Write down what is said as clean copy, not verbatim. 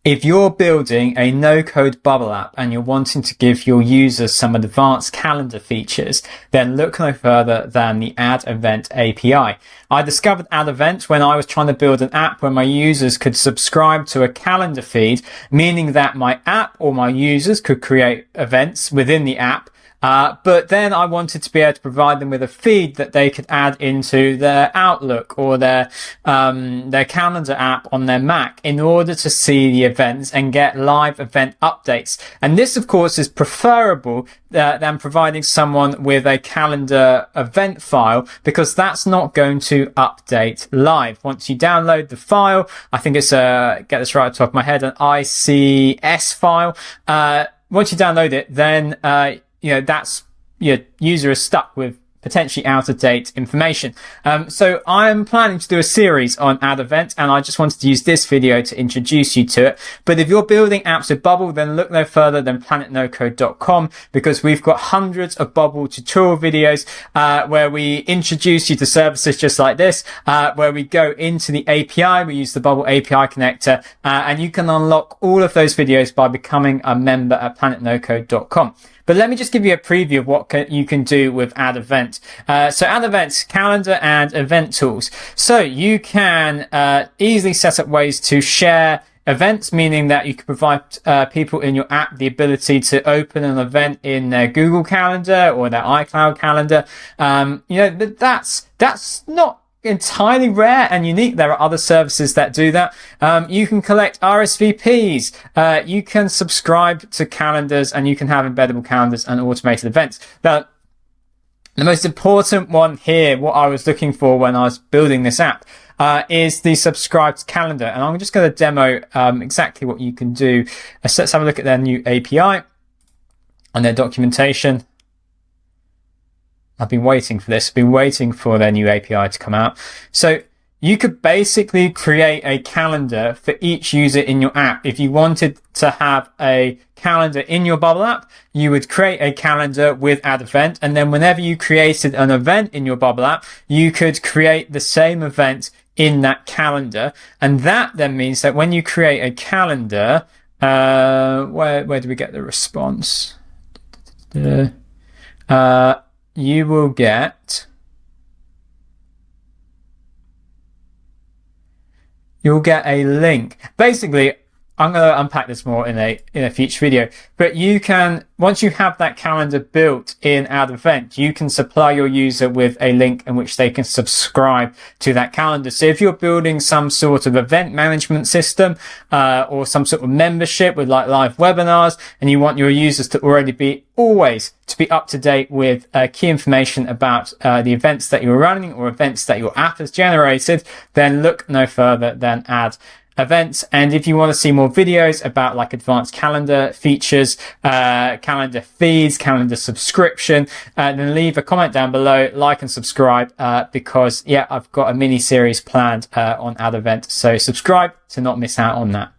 If you're building a no-code bubble app and you're wanting to give your users some advanced calendar features, then look no further than the AddEvent API. I discovered AddEvent when I was trying to build an app where my users could subscribe to a calendar feed, meaning that my app or my users could create events within the app. But then I wanted to be able to provide them with a feed that they could add into their Outlook or their calendar app on their Mac in order to see the events and get live event updates. And this, of course, is preferable than providing someone with a calendar event file, because that's not going to update live. Once you download the file, I think it's get this right off the top of my head, an ICS file. Once you download it, then that's your user is stuck with potentially out-of-date information. So I'm planning to do a series on AddEvent, and I just wanted to use this video to introduce you to it. But if you're building apps with Bubble, then look no further than planetnocode.com, because we've got hundreds of Bubble tutorial videos where we introduce you to services just like this, where we go into the API, we use the Bubble API connector, and you can unlock all of those videos by becoming a member at planetnocode.com. But let me just give you a preview of what you can do with AddEvent. So AddEvent's calendar and event tools. So you can easily set up ways to share events, meaning that you can provide people in your app the ability to open an event in their Google Calendar or their iCloud calendar. That's not entirely rare and unique. There are other services that do that. You can collect RSVPs. You can subscribe to calendars, and you can have embeddable calendars and automated events. Now, the most important one here, what I was looking for when I was building this app, is the subscribed calendar. And I'm just going to demo exactly what you can do. So let's have a look at their new API and their documentation. I've been waiting for this. I've been waiting for their new API to come out. So you could basically create a calendar for each user in your app. If you wanted to have a calendar in your Bubble app, you would create a calendar with AddEvent. And then whenever you created an event in your Bubble app, you could create the same event in that calendar. And that then means that when you create a calendar, where do we get the response? You will get, you'll get a link. Basically, I'm going to unpack this more in a future video, but you can, once you have that calendar built in AddEvent, you can supply your user with a link in which they can subscribe to that calendar. So if you're building some sort of event management system, or some sort of membership with like live webinars, and you want your users to already be up to date with key information about the events that you're running or events that your app has generated, then look no further than AddEvent. And if you want to see more videos about like advanced calendar features, calendar feeds, calendar subscription, then leave a comment down below, like and subscribe, because I've got a mini series planned on AddEvent. So subscribe to not miss out on that.